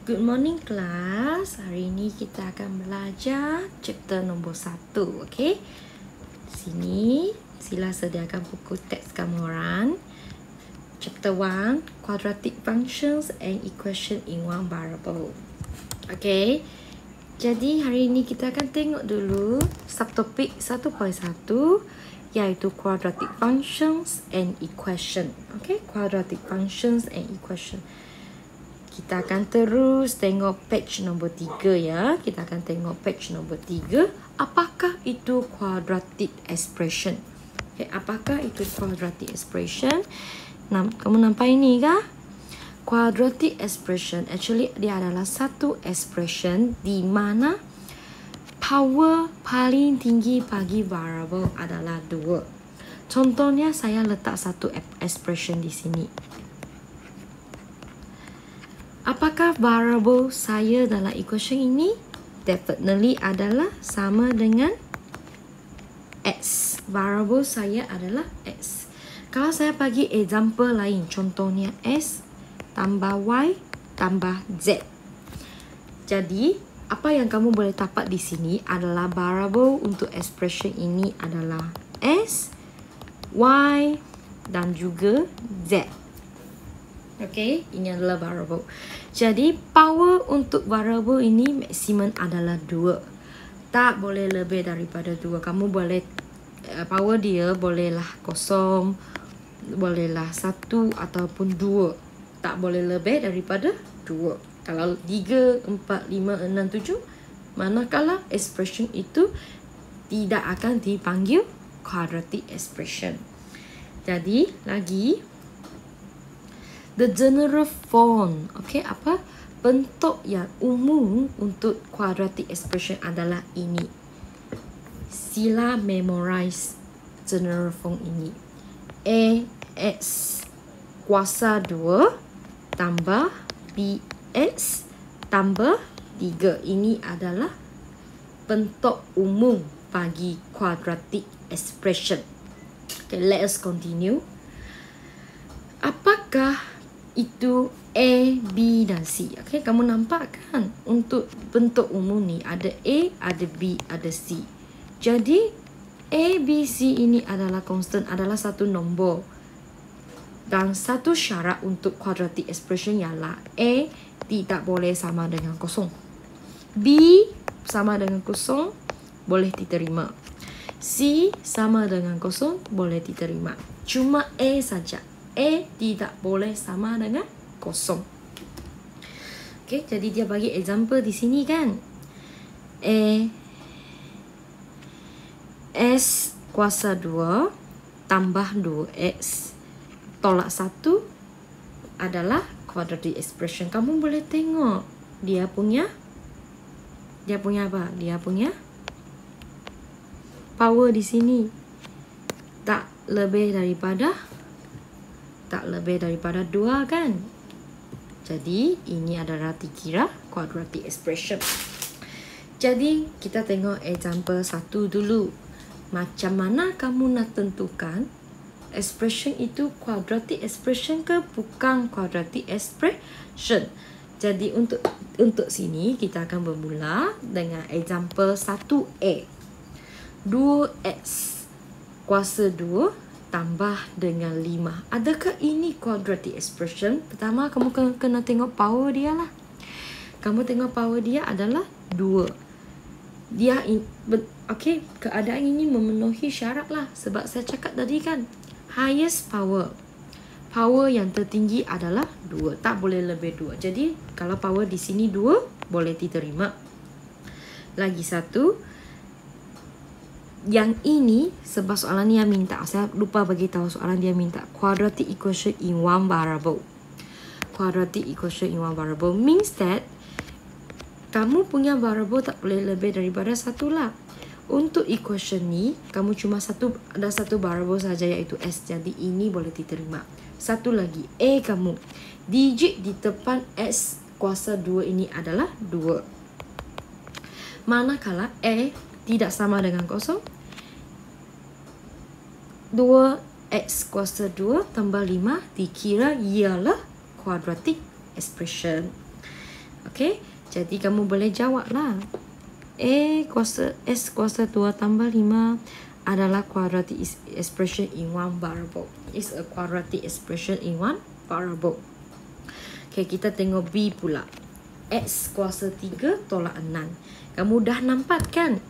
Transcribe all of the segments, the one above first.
Good morning kelas. Hari ini kita akan belajar chapter nombor 1. Okay. Sini sila sediakan buku teks kamu orang. Chapter 1, quadratic functions and equation in one variable. Okay. Jadi hari ini kita akan tengok dulu subtopik 1.1 iaitu quadratic functions and equation. Okay, quadratic functions and equation. Kita akan terus tengok page nombor 3 ya. Kita akan tengok page nombor 3. Apakah itu quadratic expression? Okay, apakah itu quadratic expression? Kamu nampak ini kah? Quadratic expression actually dia adalah satu expression di mana power paling tinggi bagi variable adalah 2. Contohnya saya letak satu expression di sini. Apakah variable saya dalam equation ini? Definitely adalah sama dengan X. Variable saya adalah X. Kalau saya bagi example lain, contohnya S tambah Y tambah Z. Jadi, apa yang kamu boleh dapat di sini adalah variable untuk expression ini adalah S, Y dan juga Z. Okay, ini adalah variable. Jadi, power untuk variable ini maksimum adalah 2. Tak boleh lebih daripada 2. Kamu boleh, power dia bolehlah 0, bolehlah 1 ataupun 2. Tak boleh lebih daripada 2. Kalau 3, 4, 5, 6, 7, manakala expression itu tidak akan dipanggil quadratic expression. Jadi, lagi the general form, okay, apa? Bentuk yang umum untuk quadratic expression adalah ini. Sila memorize general form ini. AX kuasa 2 tambah BX tambah 3. Ini adalah bentuk umum bagi quadratic expression. Okay, let us continue. Apakah itu A, B dan C? Okay, kamu nampak kan? Untuk bentuk umum ni ada A, ada B, ada C. Jadi A, B, C ini adalah constant, adalah satu nombor. Dan satu syarat untuk quadratic expression ialah A tidak boleh sama dengan 0. B sama dengan 0 boleh diterima. C sama dengan 0 boleh diterima. Cuma A saja. A tidak boleh sama dengan 0. Okay, jadi dia bagi example di sini kan. A S kuasa 2 tambah 2X tolak 1 adalah quadratic expression. Kamu boleh tengok dia punya apa? Dia punya power di sini tak lebih daripada 2 kan. Jadi ini adalah dikira quadratic expression. Jadi kita tengok example 1 dulu. Macam mana kamu nak tentukan expression itu quadratic expression ke bukan quadratic expression? Jadi untuk sini kita akan bermula dengan example 1A. 2x kuasa 2 tambah dengan 5. Adakah ini quadratic expression? Pertama, kamu kena tengok power dia lah. Kamu tengok power dia adalah 2. Dia, okay, keadaan ini memenuhi syarat lah. Sebab saya cakap tadi kan, highest power. Power yang tertinggi adalah 2. Tak boleh lebih 2. Jadi, kalau power di sini 2, boleh diterima. Lagi satu. Yang ini, sebab soalan ni yang minta, saya lupa bagi tahu soalan dia minta quadratic equation in one variable. Quadratic equation in one variable means that kamu punya variable tak boleh lebih daripada 1 lah. Untuk equation ni, kamu cuma ada satu variable saja iaitu S. Jadi ini boleh diterima. Satu lagi, A kamu. Digit di depan S kuasa 2 ini adalah 2. Manakala A tidak sama dengan 0, 2x kuasa 2 tambah 5 dikira ialah quadratic expression. Okay, jadi kamu boleh jawab lah. S kuasa 2 tambah 5 adalah quadratic expression in one variable. It's a quadratic expression in one variable. Okay, kita tengok B pula. X kuasa 3 tolak 6. Kamu dah nampak kan?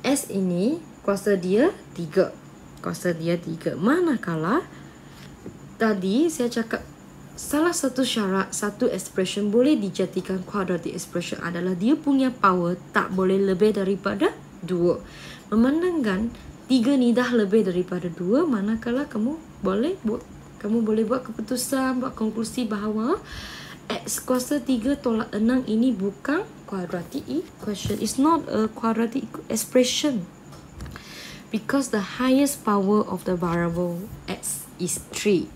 S ini kuasa dia 3. Kuasa dia 3. Manakala tadi saya cakap salah satu syarat satu expression boleh dijadikan quadratic expression adalah dia punya power tak boleh lebih daripada 2. Memandangkan 3 ni dah lebih daripada 2, manakala kamu boleh buat keputusan, buat konklusi bahawa X kuasa 3 tolak 6 ini bukan quadratic equation. It's not a quadratic expression. Because the highest power of the variable X is 3.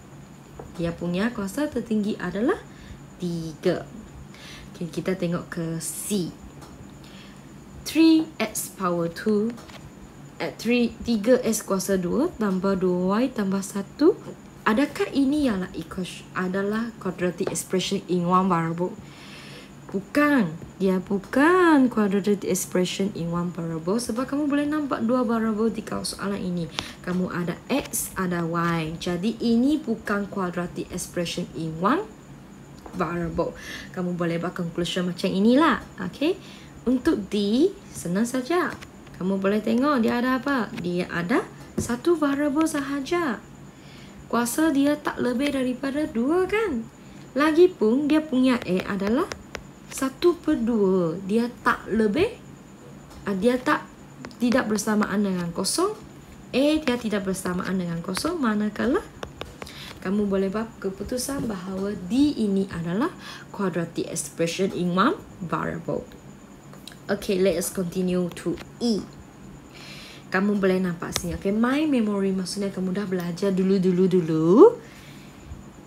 Dia punya kuasa tertinggi adalah 3. Okay, kita tengok ke C. 3x power 2 3x kuasa 2 tambah 2y tambah 1. Adakah ini adalah quadratic expression in one variable? Bukan. Dia bukan quadratic expression in one variable. Sebab kamu boleh nampak dua variable di soalan ini. Kamu ada x, ada y. Jadi ini bukan quadratic expression in one variable. Kamu boleh buat conclusion macam inilah. Okay. Untuk D, senang saja. Kamu boleh tengok dia ada apa? Dia ada satu variable sahaja. Kuasa dia tak lebih daripada 2 kan? Lagipun dia punya A adalah 1/2. Dia tak lebih, dia tidak bersamaan dengan kosong. A dia tidak bersamaan dengan kosong. Manakala kamu boleh buat keputusan bahawa D ini adalah quadratic expression in one variable. Okay, let us continue to E. Kamu boleh nampak sini. Okay, my memory maksudnya kamu dah belajar dulu.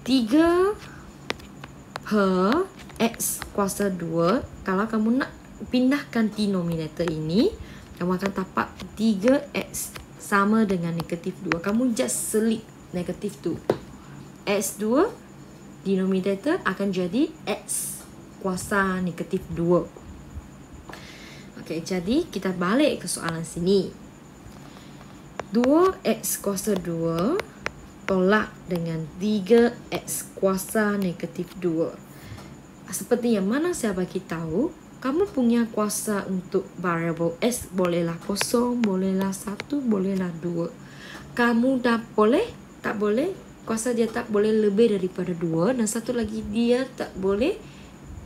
3 per X kuasa 2. Kalau kamu nak pindahkan denominator ini, kamu akan dapat 3X sama dengan negatif 2. Kamu just selip negatif 2. X2 denominator akan jadi X kuasa negatif 2. Okay, jadi kita balik ke soalan sini. 2x kuasa 2 tolak dengan 3x kuasa negatif 2. Seperti yang mana saya bagi tahu, kamu punya kuasa untuk variable x bolehlah 0, bolehlah 1, bolehlah 2. Kamu dah boleh, tak boleh, kuasa dia tak boleh lebih daripada 2. Dan satu lagi dia tak boleh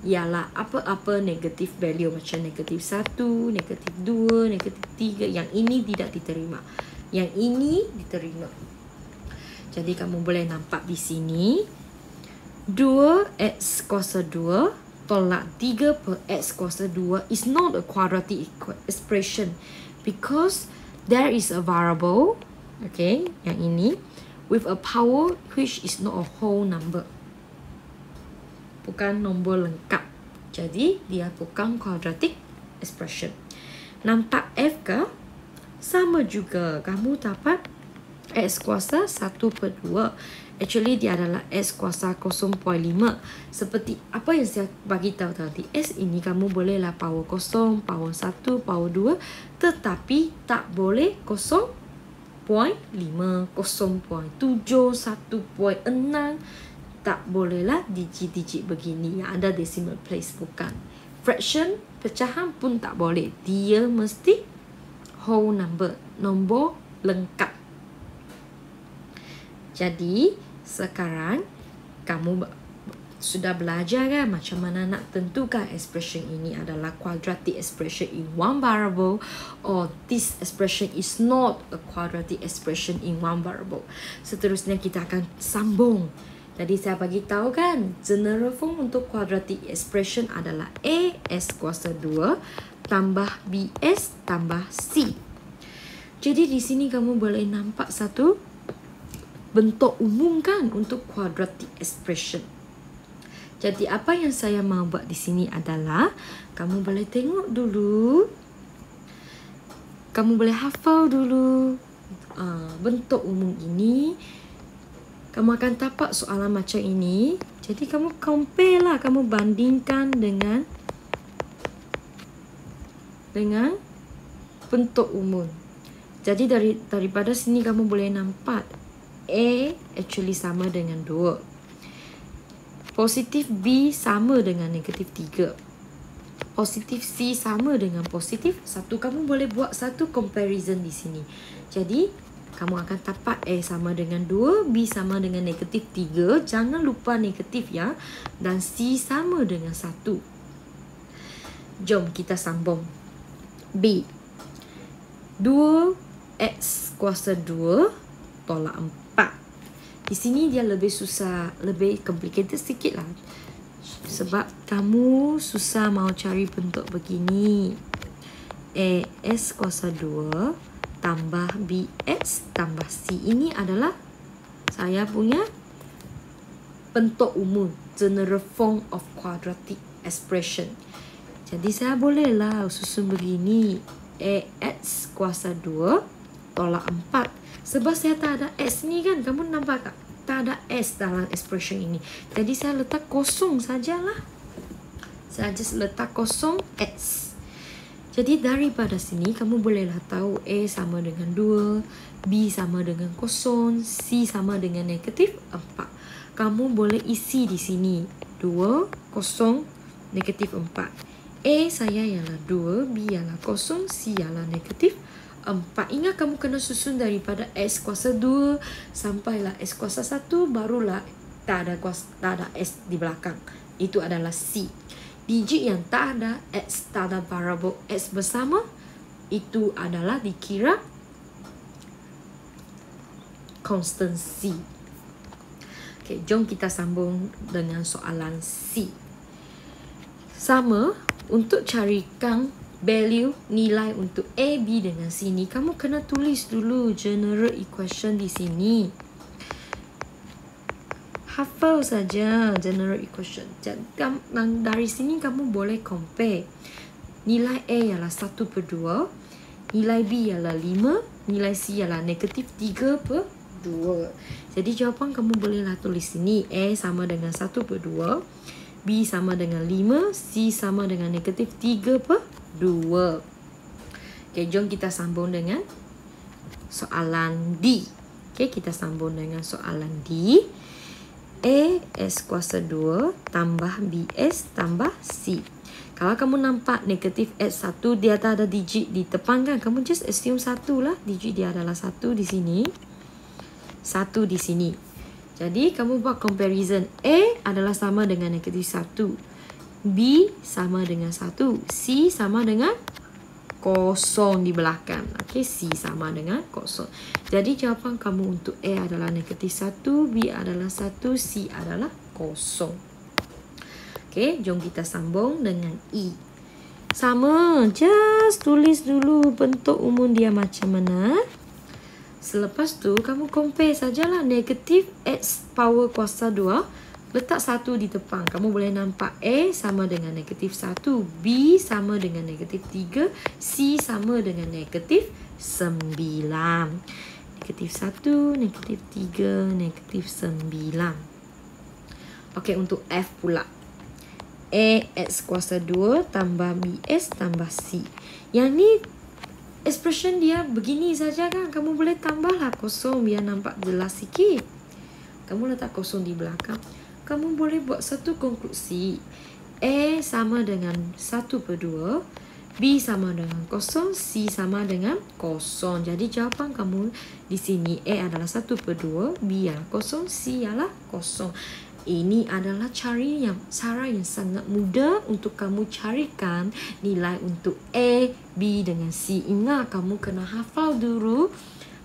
ialah apa-apa negatif value macam negatif 1, negatif 2, negatif 3. Yang ini tidak diterima. Yang ini diterima. Jadi kamu boleh nampak di sini 2x kuasa 2 tolak 3 per x kuasa 2 is not a quadratic expression because there is a variable, okay, yang ini with a power which is not a whole number. Bukan nombor lengkap. Jadi dia bukan quadratic expression. Nampak F ke? Sama juga, kamu dapat x kuasa 1/2. Actually dia adalah x kuasa 0.5. Seperti apa yang saya bagi tahu tadi, x ini kamu bolehlah power 0, power 1, power 2, tetapi tak boleh 0.5, 0.7, 1.6. Tak bolehlah digit-digit begini yang ada decimal place, bukan. Fraction, pecahan pun tak boleh. Dia mesti whole number, nombor lengkap. Jadi sekarang kamu sudah belajar kan macam mana nak tentukan expression ini adalah quadratic expression in one variable or this expression is not a quadratic expression in one variable. Seterusnya kita akan sambung. Tadi saya bagi tahu kan, general form untuk quadratic expression adalah A S kuasa 2 tambah BS tambah C. Jadi di sini kamu boleh nampak satu bentuk umum kan untuk quadratic expression. Jadi apa yang saya mau buat di sini adalah kamu boleh tengok dulu, kamu boleh hafal dulu bentuk umum ini. Kamu akan dapat soalan macam ini. Jadi kamu compare lah, kamu bandingkan dengan dengan bentuk umum. Jadi daripada sini kamu boleh nampak A actually sama dengan 2. Positif B sama dengan negatif 3. Positif C sama dengan positif 1. Kamu boleh buat satu comparison di sini. Jadi kamu akan dapat A sama dengan 2, B sama dengan negatif 3. Jangan lupa negatif ya. Dan C sama dengan 1. Jom kita sambung. B. 2x kuasa 2 tolak 4. Di sini dia lebih susah, lebih complicated sedikit lah. Sebab kamu susah mau cari bentuk begini. AS kuasa 2 tambah BX tambah C. Ini adalah saya punya bentuk umum, general form of quadratic expression. Jadi saya bolehlah susun begini. AX kuasa 2 tolak 4. Sebab saya tak ada S ni kan. Kamu nampak tak? Tak ada S dalam expression ini. Jadi saya letak kosong sajalah. Saya just letak kosong X. Jadi daripada sini kamu bolehlah tahu A sama dengan 2, B sama dengan kosong, C sama dengan negatif 4. Kamu boleh isi di sini 2, kosong, negatif 4. A saya ialah 2, B ialah kosong, C ialah negatif 4. Ingat kamu kena susun daripada S kuasa 2 sampailah S kuasa 1, barulah tak ada S di belakang. Itu adalah C. Digit yang tak ada X, tak ada variable X bersama, itu adalah dikira constant C. Okay, jom kita sambung dengan soalan C. Sama, untuk carikan value nilai untuk A, B dengan C ni, kamu kena tulis dulu general equation di sini. Hafal saja general equation. Dari sini kamu boleh compare. Nilai A ialah 1/2, nilai B ialah 5, nilai C ialah negatif 3/2. Jadi jawapan kamu bolehlah tulis sini. A sama dengan 1/2, B sama dengan 5, C sama dengan negatif 3/2. Okay, jom kita sambung dengan soalan D. Okay, kita sambung dengan soalan D. A S kuasa 2 tambah BS tambah C. Kalau kamu nampak negatif S1, dia tak ada digit di depan kan? Kamu just assume 1 lah. Digit dia adalah 1 di sini, 1 di sini. Jadi kamu buat comparison. A adalah sama dengan negatif 1, B sama dengan 1, C sama dengan kosong di belakang. Okay, C sama dengan kosong. Jadi jawapan kamu untuk A adalah negatif 1, B adalah 1, C adalah kosong. Okay, jom kita sambung dengan E. Sama, just tulis dulu bentuk umum dia macam mana. Selepas tu kamu compare sajalah. Negatif X power kuasa 2, letak 1 di depan. Kamu boleh nampak A sama dengan negatif 1, B sama dengan negatif 3, C sama dengan negatif 9. Negatif 1, negatif 3, negatif 9. Okey, untuk F pula. A X kuasa 2 tambah BS tambah C. Yang ni expression dia begini saja kan. Kamu boleh tambahlah kosong biar nampak jelas sikit. Kamu letak kosong di belakang. Kamu boleh buat satu konklusi. A sama dengan 1/2, B sama dengan kosong, C sama dengan kosong. Jadi jawapan kamu di sini A adalah 1/2, B adalah kosong, C adalah kosong. Ini adalah cara yang sangat mudah untuk kamu carikan nilai untuk A, B dengan C. Ingat kamu kena hafal dulu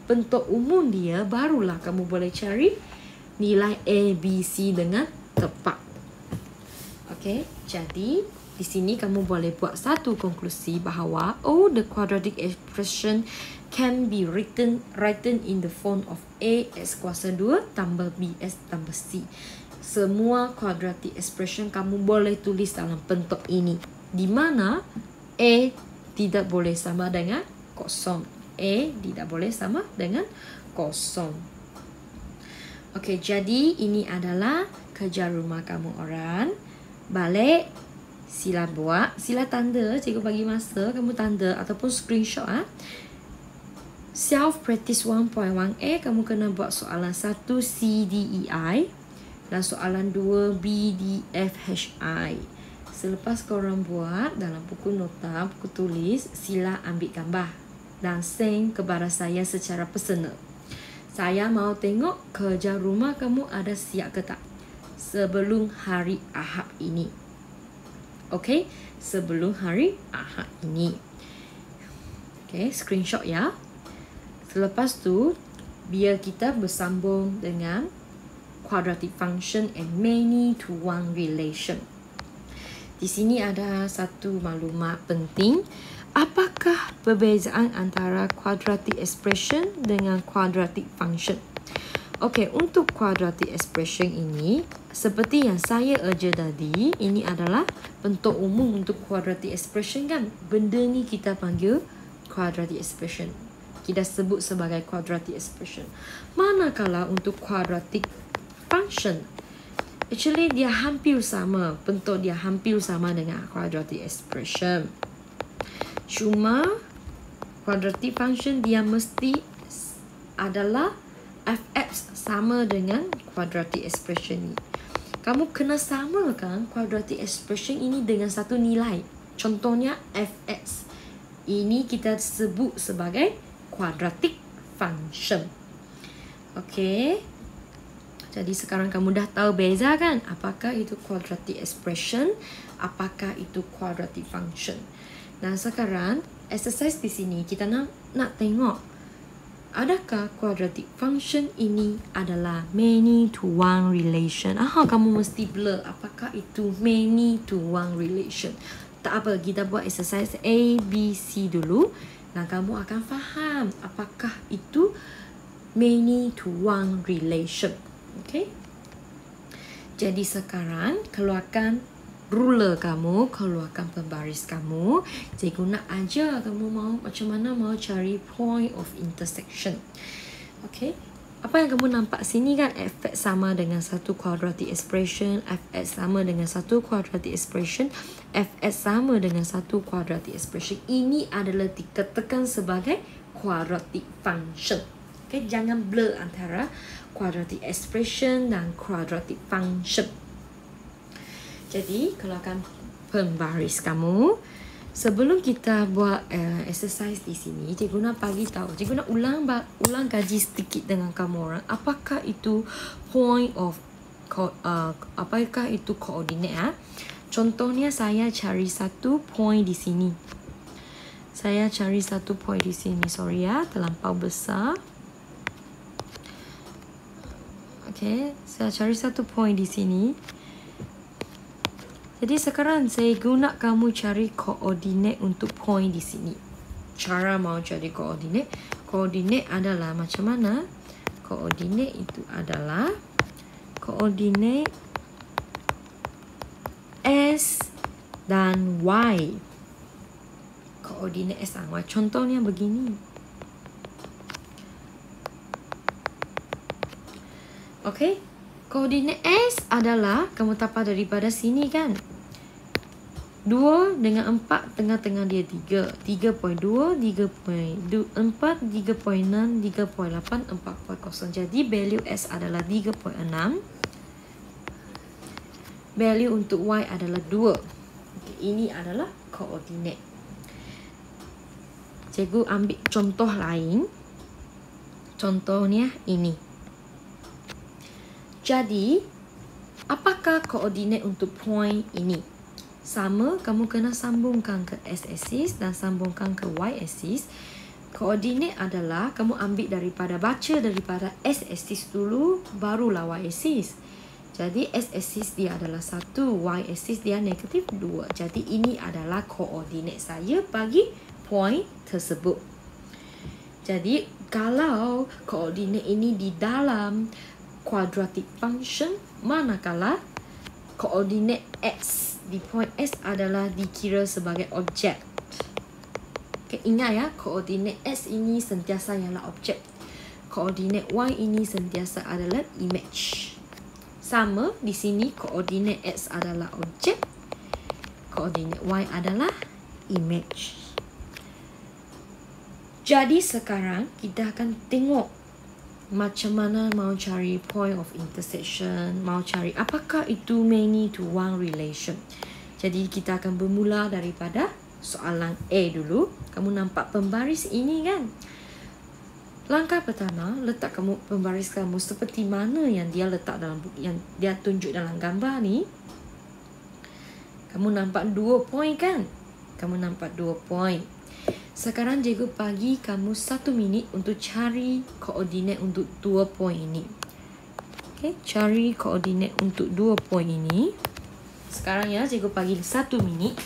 bentuk umum dia, barulah kamu boleh cari nilai A, B, C dengan tepat. Okey, jadi di sini kamu boleh buat satu konklusi bahawa the quadratic expression can be written in the form of A X kuasa 2 tambah BS tambah C. Semua quadratic expression kamu boleh tulis dalam bentuk ini, di mana A tidak boleh sama dengan kosong. A tidak boleh sama dengan kosong. Okey, jadi ini adalah kerja rumah kamu orang. Balik, Sila buat, sila tanda, cikgu bagi masa, kamu tanda ataupun screenshot. Self practice 1.1a, kamu kena buat soalan 1 C, D, E, I dan soalan 2 B, D, F, H, I. Selepas korang buat dalam buku nota, buku tulis, sila ambil gambar dan send kepada saya secara personal. Saya mau tengok kerja rumah kamu ada siap ke tak sebelum hari Ahad ini. Okey, sebelum hari Ahad ini. Okey, screenshot ya. Selepas tu, biar kita bersambung dengan quadratic function and many to one relation. Di sini ada satu maklumat penting. Apakah perbezaan antara quadratic expression dengan quadratic function? Okey, untuk quadratic expression ini, seperti yang saya ajar tadi, ini adalah bentuk umum untuk quadratic expression kan? Benda ni kita panggil quadratic expression. Kita sebut sebagai quadratic expression. Manakala untuk quadratic function, actually dia hampir sama, bentuk dia hampir sama dengan quadratic expression. Cuma quadratic function dia mesti adalah fx sama dengan quadratic expression ni. Kamu kena samakan quadratic expression ini dengan satu nilai. Contohnya fx. Ini kita sebut sebagai quadratic function. Okey. Jadi sekarang kamu dah tahu beza kan? Apakah itu quadratic expression? Apakah itu quadratic function? Dan sekarang exercise di sini kita nak tengok adakah quadratic function ini adalah many to one relation. Kamu mesti blur apakah itu many to one relation. Tak apa, kita buat exercise A, B, C dulu. Dan kamu akan faham apakah itu many to one relation. Okay? Jadi sekarang keluarkan ruler kamu, keluarkan pembaris kamu. Cikgu nak ajar kamu mau macam mana mau cari point of intersection. Okay? Apa yang kamu nampak sini kan, fx sama dengan satu quadratic expression, fx sama dengan satu quadratic expression, fx sama dengan satu quadratic expression. Ini adalah dikatakan sebagai quadratic function. Okay, jangan blur antara quadratic expression dan quadratic function. Jadi, keluarkan pembaris kamu. Sebelum kita buat exercise di sini, cikgu nak bagi tahu, cikgu nak ulang kaji sedikit dengan kamu orang. Apakah itu point of apakah itu koordinat? Contohnya saya cari satu point di sini. Saya cari satu point di sini. Sorry ya, terlampau besar. Okay, saya cari satu point di sini. Jadi sekarang saya guna kamu cari koordinat untuk point di sini. Cara mau cari koordinat. Koordinat adalah macam mana? Koordinat itu adalah koordinat S dan Y. Koordinat S dan Y. Contohnya begini. Okay. Koordinat S adalah kamu dapat daripada sini kan? 2 dengan 4, tengah-tengah dia 3. 3.2, 3.4, 3.6, 3.8, 4.0. Jadi, value S adalah 3.6. Value untuk Y adalah 2. Okay, ini adalah koordinat. Cikgu ambil contoh lain. Contohnya ini. Jadi, apakah koordinat untuk point ini? Sama, kamu kena sambungkan ke x-axis dan sambungkan ke y-axis. Koordinat adalah kamu ambil baca daripada x-axis dulu, barulah y-axis. Jadi, x-axis dia adalah 1, y-axis dia negatif 2. Jadi, ini adalah koordinat saya bagi point tersebut. Jadi, kalau koordinat ini di dalam quadratic function, manakala koordinat x di point S adalah dikira sebagai objek. Okay, ingat ya, koordinat S ini sentiasa ialah objek. Koordinat Y ini sentiasa adalah image. Sama di sini koordinat X adalah objek. koordinat Y adalah image. Jadi sekarang kita akan tengok macam mana mau cari point of intersection, mau cari apakah itu many to one relation. Jadi kita akan bermula daripada soalan A dulu. Kamu nampak pembaris ini kan? Langkah pertama, letak kamu pembaris kamu seperti mana yang dia letak dalam yang dia tunjuk dalam gambar ni. Kamu nampak 2 point kan? Kamu nampak 2 point. Sekarang cikgu bagi kamu 1 minit untuk cari koordinat untuk 2 point ini. Okey, cari koordinat untuk 2 point ini. Sekarang ya, cikgu bagi 1 minit.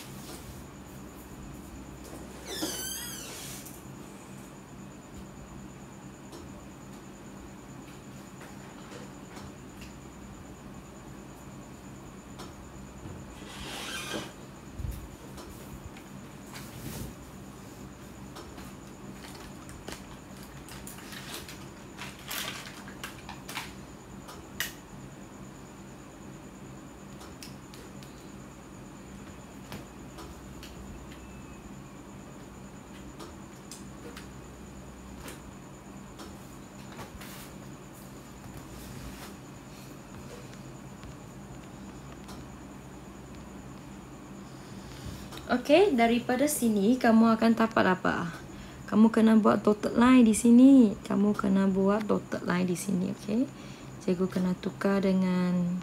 Okey, daripada sini kamu akan dapat apa? Kamu kena buat dotted line di sini. Kamu kena buat dotted line di sini, okey? Cikgu kena tukar dengan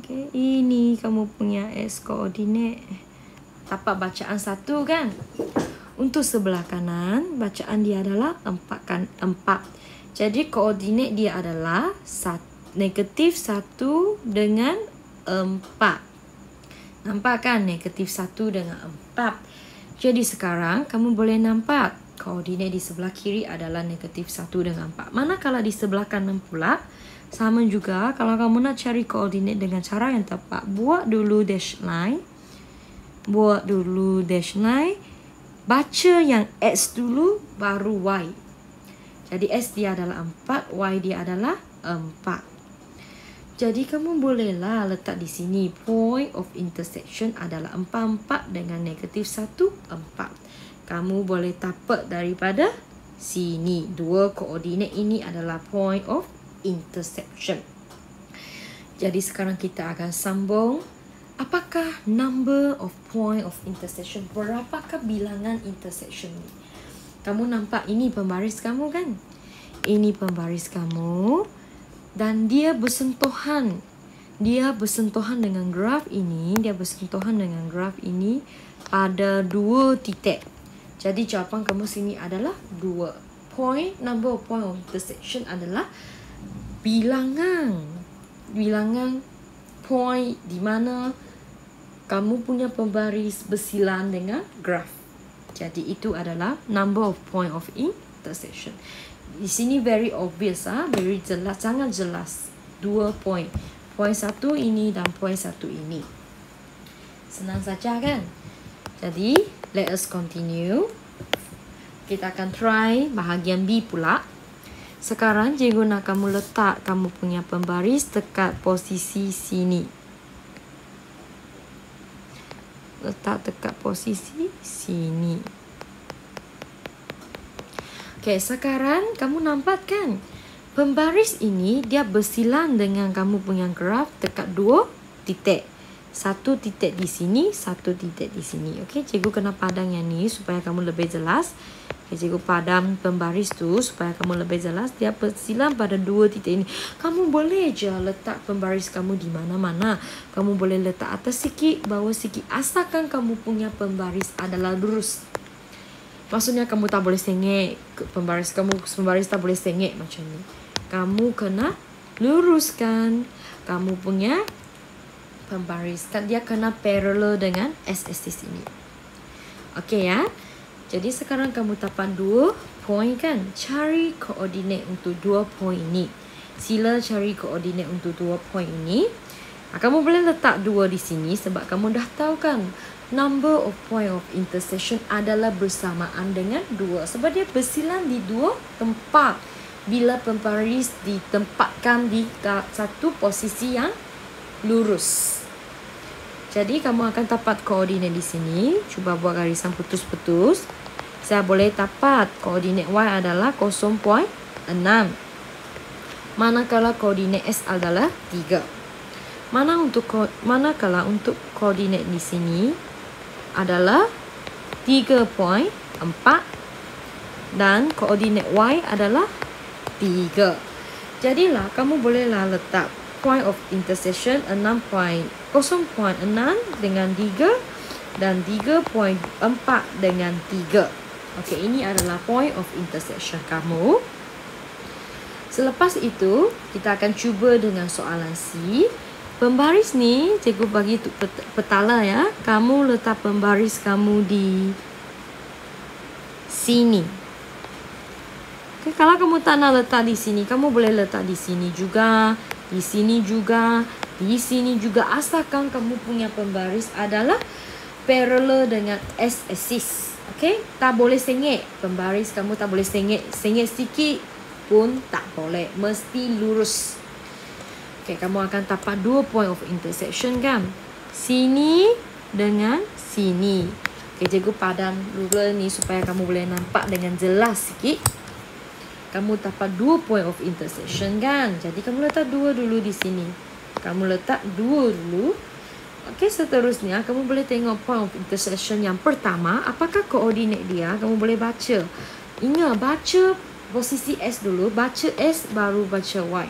okey, ini kamu punya S koordinat. Dapat bacaan 1 kan? Untuk sebelah kanan, bacaan dia adalah 4 kan? 4. Jadi koordinat dia adalah negatif 1 dengan 4. Nampak kan? Negatif 1 dengan 4. Jadi sekarang kamu boleh nampak koordinat di sebelah kiri adalah negatif 1 dengan 4. Manakala di sebelah kanan pula sama juga. Kalau kamu nak cari koordinat dengan cara yang tepat, buat dulu dash line. Buat dulu dash line. Baca yang X dulu baru Y. Jadi X dia adalah 4, Y dia adalah 4. Jadi kamu bolehlah letak di sini point of intersection adalah 4 dengan negatif 1, 4. Kamu boleh dapat daripada sini. 2 koordinat ini adalah point of intersection. Jadi sekarang kita akan sambung. Apakah number of point of intersection? Berapakah bilangan intersection ni? Kamu nampak ini pembaris kamu kan? Ini pembaris kamu. Dan dia bersentuhan. Dia bersentuhan dengan graf ini. Dia bersentuhan dengan graf ini pada 2 titik. Jadi jawapan kamu sini adalah 2. Number of point of intersection adalah bilangan. Bilangan point di mana kamu punya pembaris bersilang dengan graf. Jadi itu adalah number of point of intersection. Di sini very obvious, very jelas, sangat jelas. 2 point. Point 1 ini dan point 1 ini. Senang saja kan? Jadi, let us continue. Kita akan try bahagian B pula. Sekarang cikgu nak kamu letak kamu punya pembaris dekat posisi sini. Letak dekat posisi sini. Okey, sekarang kamu nampak kan? Pembaris ini dia bersilang dengan kamu punya graf dekat 2 titik. 1 titik di sini, 1 titik di sini. Okey, cikgu kena padam yang ni supaya kamu lebih jelas. Okay, cikgu padam pembaris tu supaya kamu lebih jelas. Dia bersilang pada 2 titik ini. Kamu boleh je letak pembaris kamu di mana-mana. Kamu boleh letak atas sikit, bawah sikit. Asalkan kamu punya pembaris adalah lurus. Maksudnya kamu tak boleh sengit. Pembaris tak boleh sengit macam ni. Kamu kena luruskan kamu punya pembaris. Dia kena parallel dengan S-axis ini. Okey ya. Jadi sekarang kamu dapat 2 point kan. Cari koordinat untuk 2 point ini. Sila cari koordinat untuk 2 point ini. Kamu boleh letak 2 di sini sebab kamu dah tahu kan. Number of point of intersection adalah bersamaan dengan 2. Sebab dia bersilang di 2 tempat. Bila pembaris ditempatkan di satu posisi yang lurus. Jadi kamu akan dapat koordinat di sini. Cuba buat garisan putus-putus. Saya boleh dapat koordinat Y adalah 0.6. Manakala koordinat S adalah 3. Manakala untuk koordinat di sini adalah 3.4 dan koordinat Y adalah 3. Jadilah kamu bolehlah letak point of intersection 0.6 dengan 3 dan 3.4 dengan 3. Okey, ini adalah point of intersection kamu. Selepas itu, kita akan cuba dengan soalan C. Pembaris ni, cikgu bagi petala ya. Kamu letak pembaris kamu di sini. Okay, kalau kamu tak nak letak di sini, kamu boleh letak di sini juga, di sini juga, di sini juga. Asalkan kamu punya pembaris adalah parallel dengan S-axis. Okay, tak boleh sengit. Pembaris kamu tak boleh sengit. Sengit sikit pun tak boleh. Mesti lurus. Okay, kamu akan dapat 2 point of intersection kan? Sini dengan sini. Okay, cikgu padan ruler ni supaya kamu boleh nampak dengan jelas sikit. Kamu dapat 2 point of intersection kan? Jadi kamu letak 2 dulu di sini. Kamu letak 2 dulu. Okey, seterusnya kamu boleh tengok point of intersection yang pertama. Apakah koordinat dia? Kamu boleh baca. Ingat, baca posisi S dulu. Baca S baru baca Y.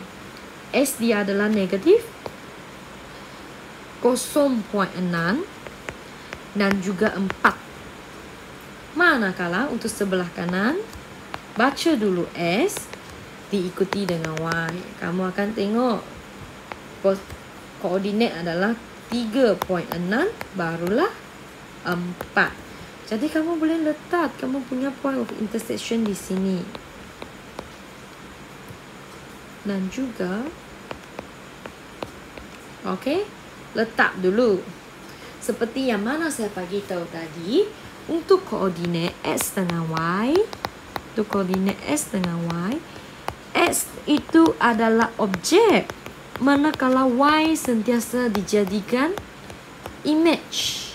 S dia adalah negatif 0.6 dan juga 4. Manakala untuk sebelah kanan, baca dulu S diikuti dengan Y. Kamu akan tengok koordinat adalah 3.6 barulah 4. Jadi kamu boleh letak kamu punya point of intersection di sini. Dan juga okey, letak dulu. Seperti yang mana saya bagi tahu tadi, untuk koordinat X dengan Y, untuk koordinat S dengan Y, X itu adalah objek, manakala Y sentiasa dijadikan image.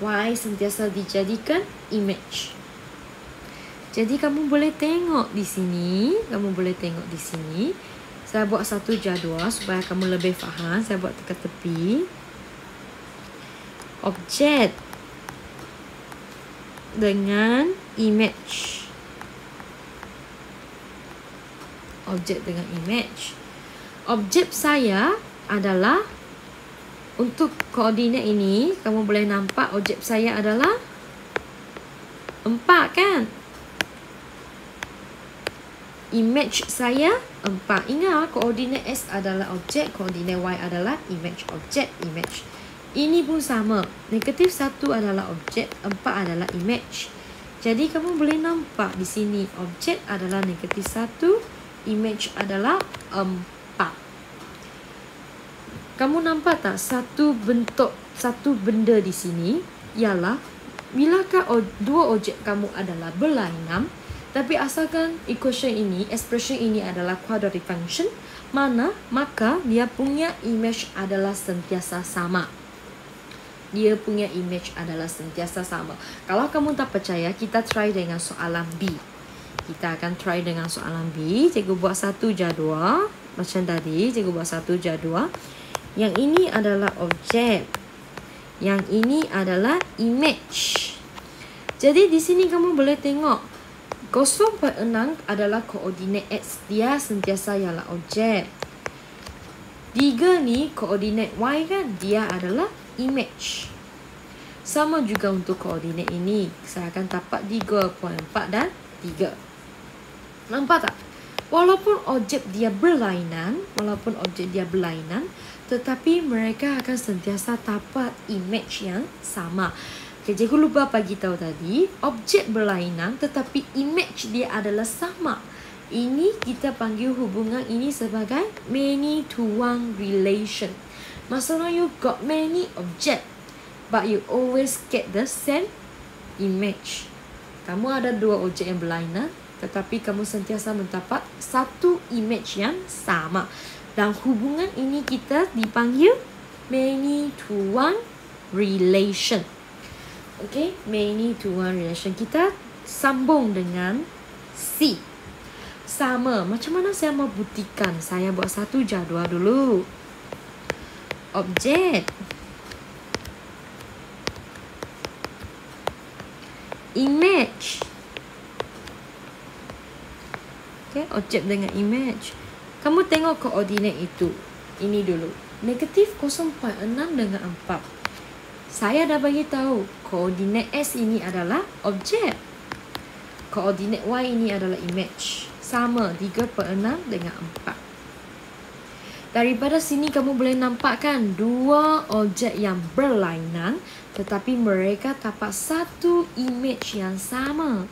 Y sentiasa dijadikan image. Jadi kamu boleh tengok di sini, kamu boleh tengok di sini. Saya buat satu jadual supaya kamu lebih faham. Saya buat dekat tepi. Objek dengan image. Objek dengan image. Objek saya adalah untuk koordinat ini, kamu boleh nampak objek saya adalah 4 kan? Image saya 4. Ingat, koordinat S adalah objek, koordinat Y adalah image. Objek, image. Ini pun sama. Negatif 1 adalah objek, 4 adalah image. Jadi kamu boleh nampak di sini objek adalah negatif 1, image adalah 4. Kamu nampak tak satu bentuk, satu benda di sini ialah bilakah dua objek kamu adalah berlainan, tapi asalkan equation ini, expression ini adalah quadratic function, maka dia punya image adalah sentiasa sama. Dia punya image adalah sentiasa sama. Kalau kamu tak percaya, kita try dengan soalan B. Kita akan try dengan soalan B. Cikgu buat satu jadual. Macam tadi, cikgu buat satu jadual. Yang ini adalah objek. Yang ini adalah image. Jadi di sini kamu boleh tengok 0.6 adalah koordinat X. Dia sentiasa ialah objek. 3 ni koordinat Y kan? Dia adalah image. Sama juga untuk koordinat ini. Saya akan dapat 3.4 dan 3. Nampak tak? Walaupun objek dia berlainan, tetapi mereka akan sentiasa dapat image yang sama. Okay, cikgu lupa bagi tahu tadi, objek berlainan tetapi image dia adalah sama. Ini kita panggil hubungan ini sebagai many to one relation. Maksudnya you got many object, but you always get the same image. Kamu ada dua objek yang berlainan, tetapi kamu sentiasa mendapat satu image yang sama. Dan hubungan ini kita dipanggil many to one relation. Okay, many to one relation. Kita sambung dengan C. Sama. Macam mana saya mau buktikan? Saya buat satu jadual dulu. Objek. Image. Okay, objek dengan image. Kamu tengok koordinat itu. Ini dulu. Negatif 0.6 dengan 4. Saya dah bagi tahu koordinat S ini adalah objek. Koordinat Y ini adalah image. Sama 3/6 dengan 4. Daripada sini kamu boleh nampakkan dua objek yang berlainan tetapi mereka dapat satu image yang sama.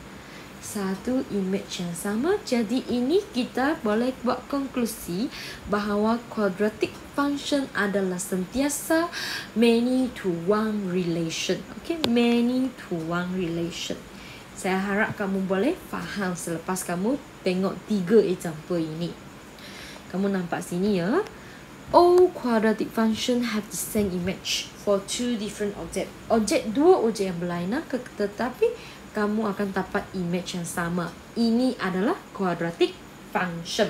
Satu image yang sama. Jadi ini kita boleh buat konklusi bahawa quadratic function adalah sentiasa many to one relation. Okay, many to one relation. Saya harap kamu boleh faham selepas kamu tengok 3 example ini. Kamu nampak sini ya. All quadratic function have the same image for two different object. Dua objek yang berlainan tetapi kamu akan dapat image yang sama. Ini adalah quadratic function.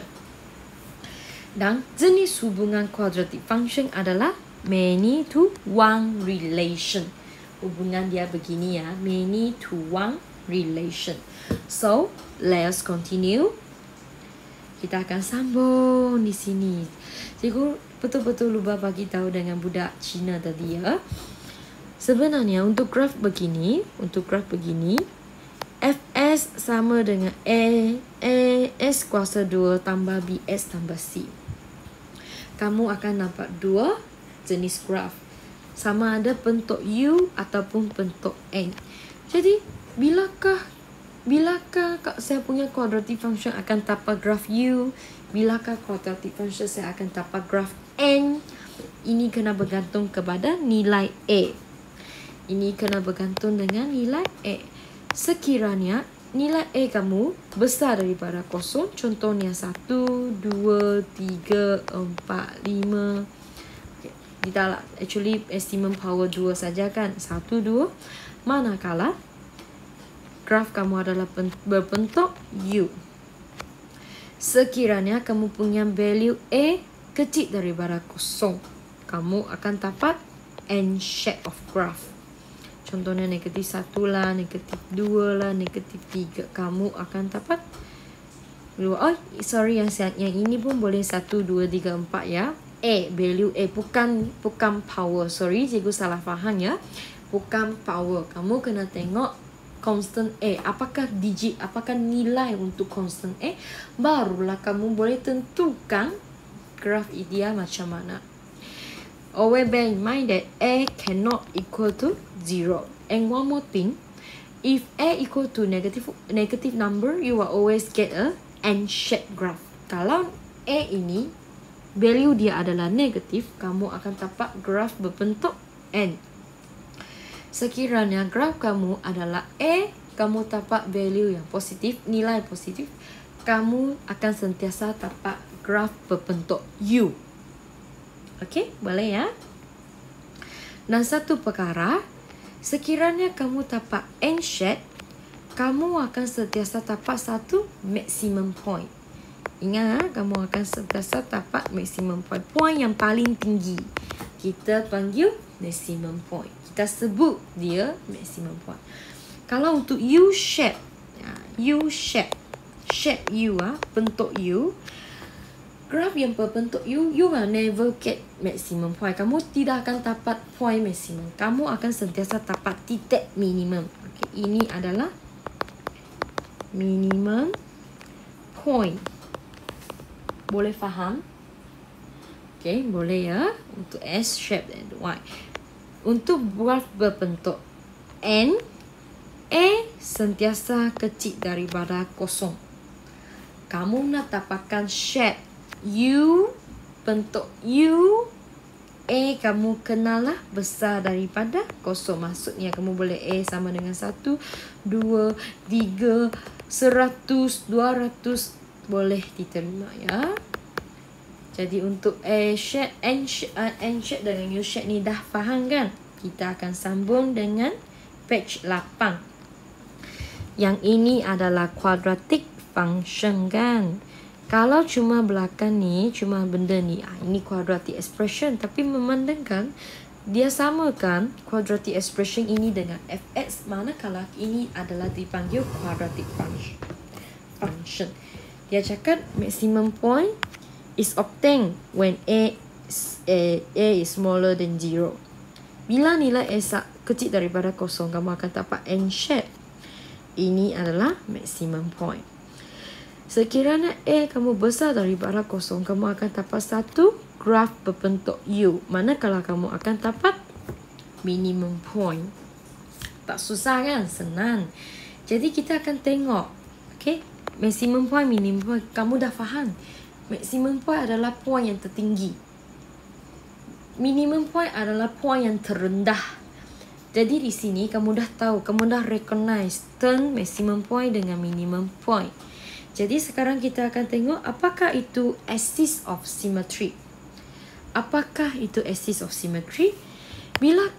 Dan jenis hubungan quadratic function adalah many to one relation. Hubungan dia begini ya, many to one relation. So, let's continue. Kita akan sambung di sini. Cikgu betul-betul lupa bagi tahu dengan budak Cina tadi ya. Sebenarnya untuk graf begini, Fs sama dengan S kuasa 2 tambah Bs tambah C. Kamu akan nampak dua jenis graf. Sama ada bentuk U ataupun bentuk N. Jadi, bilakah saya punya quadratic function akan dapat graf U? Bilakah quadratic function saya akan dapat graf N? Ini kena bergantung kepada nilai A. Ini kena bergantung dengan nilai A. Sekiranya nilai A kamu besar daripada 0, contohnya 1, 2, 3, 4, 5. Kita lah, actually estimate power 2 saja kan. 1, 2. Manakala graf kamu adalah berbentuk U. Sekiranya kamu punya value A kecil daripada 0, kamu akan dapat N shape of graph. Contohnya negatif 1 lah, negatif 2 lah, negatif 3. Kamu akan dapat yang ini pun boleh 1, 2, 3, 4 ya. A, value A, bukan power. Sorry, cikgu salah faham ya. Bukan power. Kamu kena tengok constant A. Apakah nilai untuk constant A? Barulah kamu boleh tentukan graf ideal macam mana. Always bear in mind that A cannot equal to 0. And one more thing, if A equal to negative number, you will always get a N-shaped graph. Kalau A ini value dia adalah negatif, kamu akan dapat graf berbentuk N. Sekiranya graf kamu adalah A, kamu dapat value yang positif, nilai positif, kamu akan sentiasa dapat graf berbentuk U. Okey, boleh ya? Dan satu perkara, sekiranya kamu dapat N shape, kamu akan sentiasa dapat satu maximum point. Ingat, kamu akan sentiasa dapat maximum point. Point yang paling tinggi. Kita panggil maximum point. Kita sebut dia maximum point. Kalau untuk U shape, shape U, bentuk U, graf yang berbentuk U, you will never get maximum point. Kamu tidak akan dapat point maximum. Kamu akan sentiasa dapat titik minimum. Okay, ini adalah minimum point. Boleh faham? Okay, boleh ya. Untuk S shape dan Y. Untuk graf berbentuk N, A sentiasa kecil daripada 0. Kamu nak dapatkan shape U, bentuk U, A kamu kenalah besar daripada 0. Maksudnya kamu boleh A sama dengan 1, 2, 3, 100, 200. Boleh diterima ya. Jadi untuk A shape, N shape dengan U shape ni dah faham kan? Kita akan sambung dengan page 8. Yang ini adalah quadratic function kan? Kalau cuma belakang ni, cuma benda ni, ini quadratic expression. Tapi memandangkan dia samakan quadratic expression ini dengan fx, manakala ini adalah dipanggil quadratic function. Dia cakap maximum point is obtained when a is smaller than 0. Bila nilai a kecil daripada 0, kamu akan dapat N shape. Ini adalah maximum point. Sekiranya a kamu besar daripada 0, kamu akan dapat satu graf berbentuk U. Manakala kamu akan dapat minimum point. Tak susah kan? Senang. Jadi kita akan tengok, okay? Maximum point, minimum point, kamu dah faham. Maximum point adalah point yang tertinggi. Minimum point adalah point yang terendah. Jadi di sini kamu dah tahu, kamu dah recognize term maximum point dengan minimum point. Jadi sekarang kita akan tengok apakah itu axis of symmetry. Apakah itu axis of symmetry? Bila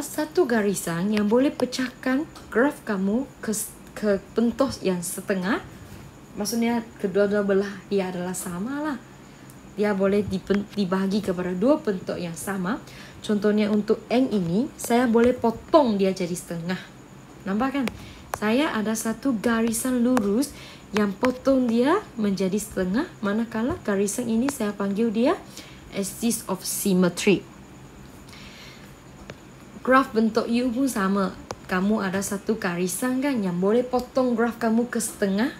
satu garisan yang boleh pecahkan graf kamu ke bentuk yang setengah, maksudnya kedua-dua belah dia adalah sama lah. Dia boleh dibahagi kepada dua bentuk yang sama. Contohnya untuk N ini, saya boleh potong dia jadi setengah. Nampak kan? Saya ada satu garisan lurus yang potong dia menjadi setengah. Manakala garisan ini saya panggil dia axis of symmetry. Graf bentuk U pun sama. Kamu ada satu garisan kan yang boleh potong graf kamu ke setengah.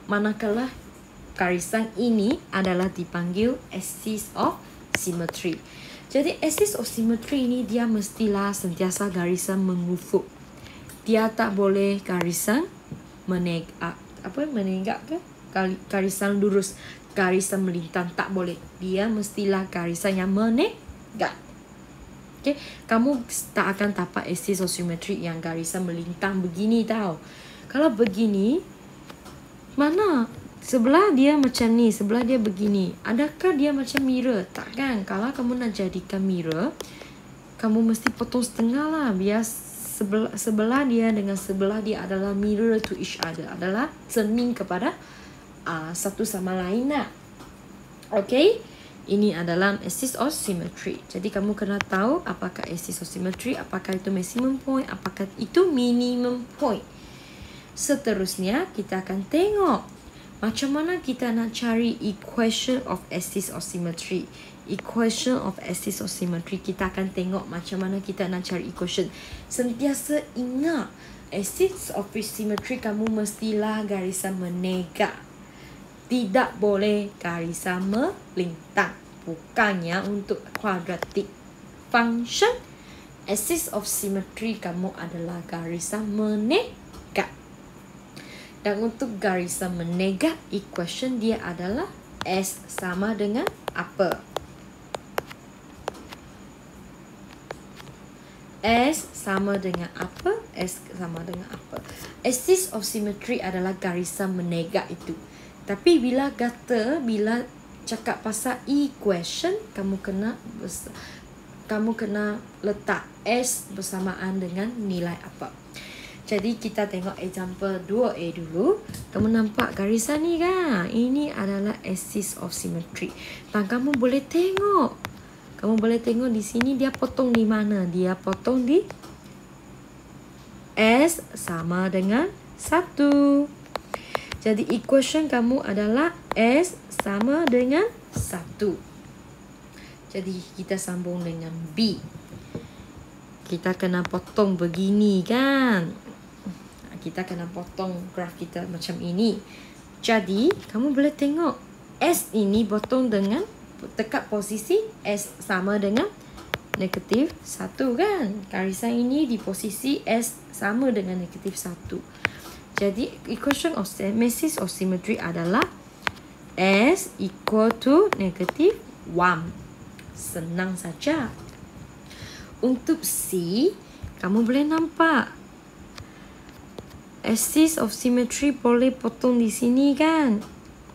Manakala garisan ini adalah dipanggil axis of symmetry. Jadi axis of symmetry ini dia mestilah sentiasa garisan mengufuk. Dia tak boleh garisan menegak ke? Garisan lurus, garisan melintang tak boleh. Dia mestilah garisan yang menegak. Okay, kamu tak akan dapat axis of symmetry yang garisan melintang begini tau. Kalau begini, mana? Sebelah dia macam ni, sebelah dia begini. Adakah dia macam mirror? Tak kan? Kalau kamu nak jadikan mirror, kamu mesti potong setengah lah. Biar sebelah dia dengan sebelah dia adalah mirror to each other. Adalah cermin kepada satu sama lain lah. Okay? Ini adalah axis of symmetry. Jadi kamu kena tahu apakah axis of symmetry, apakah itu maximum point, apakah itu minimum point. Seterusnya kita akan tengok macam mana kita nak cari equation of axis of symmetry. Equation of axis of symmetry, kita akan tengok macam mana kita nak cari equation. Sentiasa ingat, axis of symmetry kamu mestilah garisan menegak. Tidak boleh garisan melintang. Bukannya untuk quadratic function, axis of symmetry kamu adalah garisan menegak. Dan untuk garisan menegak, equation dia adalah S sama dengan apa? S sama dengan apa? S sama dengan apa? Axis of symmetry adalah garisan menegak itu. Tapi bila cakap pasal equation, kamu kena letak S bersamaan dengan nilai apa. Jadi kita tengok example 2A dulu. Kamu nampak garisan ni kan? Ini adalah axis of symmetry. Dan kamu boleh tengok. Kamu boleh tengok di sini dia potong di mana? Dia potong di S sama dengan 1. Jadi equation kamu adalah S sama dengan 1. Jadi kita sambung dengan B. Kita kena potong begini kan? Kita kena potong graf kita macam ini. Jadi kamu boleh tengok S ini potong dengan dekat posisi S sama dengan negatif 1 kan? Garisan ini di posisi S sama dengan negatif 1. Jadi equation of axis of symmetry adalah S equal to negative 1. Senang saja. Untuk C, kamu boleh nampak axis of symmetry boleh potong di sini kan?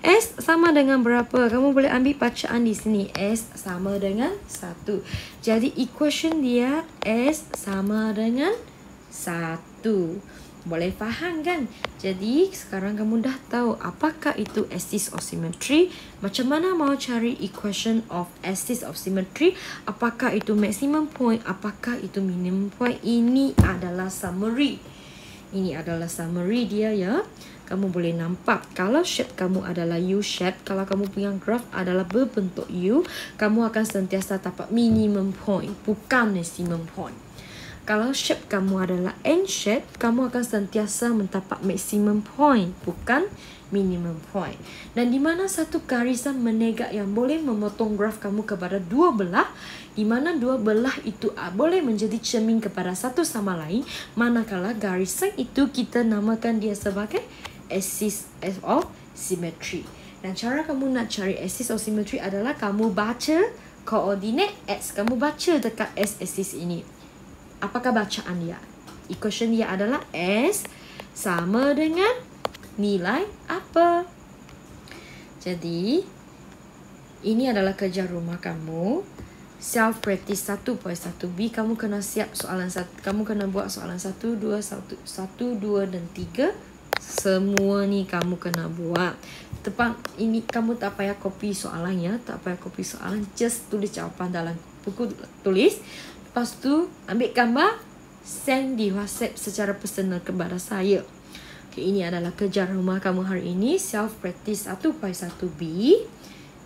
S sama dengan berapa? Kamu boleh ambil bacaan di sini. S sama dengan 1. Jadi equation dia S sama dengan 1. Boleh faham kan? Jadi sekarang kamu dah tahu apakah itu axis of symmetry. Macam mana mau cari equation of axis of symmetry. Apakah itu maximum point, apakah itu minimum point. Ini adalah summary. Ini adalah summary dia ya. Kamu boleh nampak kalau shape kamu adalah U shape, kalau kamu punya graph adalah berbentuk U, kamu akan sentiasa dapat minimum point, bukan maximum point. Kalau shape kamu adalah N shape, kamu akan sentiasa mendapat maximum point, bukan minimum point. Dan di mana satu garisan menegak yang boleh memotong graf kamu kepada dua belah, di mana dua belah itu boleh menjadi cermin kepada satu sama lain, manakala garisan itu kita namakan dia sebagai axis of symmetry. Dan cara kamu nak cari axis of symmetry adalah kamu baca koordinat X. Kamu baca dekat S axis ini. Apakah bacaan dia? Equation dia adalah S sama dengan nilai apa? Jadi, ini adalah kerja rumah kamu. Self practice 1.1b. Kamu kena siap soalan satu. Kamu kena buat soalan 1, 2, 1, 2 dan 3. Semua ni kamu kena buat. Tepat ini kamu tak payah copy soalannya, tak payah copy soalan, just tulis jawapan dalam buku tulis. Lepas tu ambil gambar, send di WhatsApp secara personal kepada saya. Okay, ini adalah kerja rumah kamu hari ini, self practice 1.1b.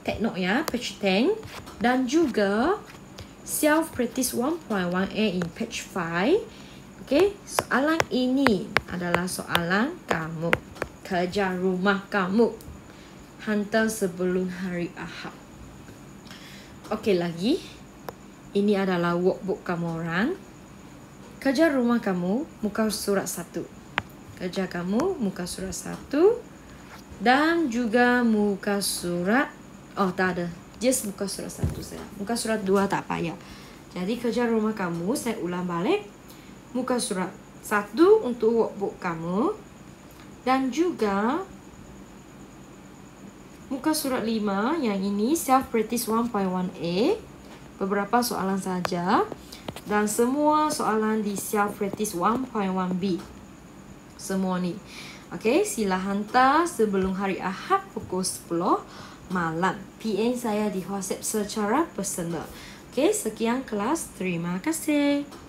Take note ya, page 10, dan juga self practice 1.1a in page 5. Okay, soalan ini adalah soalan kamu, kerja rumah kamu. Hantar sebelum hari Ahad. Okay, lagi. Ini adalah workbook kamu orang. Kerja rumah kamu, muka surat 1. Kerja kamu, muka surat 1. Dan juga muka surat, oh tak ada. Just muka surat 1 saja. Muka surat 2 tak payah. Jadi kerja rumah kamu, saya ulang balik. Muka surat 1 untuk workbook kamu. Dan juga muka surat 5 yang ini self practice 1.1a. Beberapa soalan saja. Dan semua soalan di self practice 1.1b. Semua ni. Okey, sila hantar sebelum hari Ahad pukul 10 malam. PM saya di WhatsApp secara personal. Okey, sekian kelas. Terima kasih.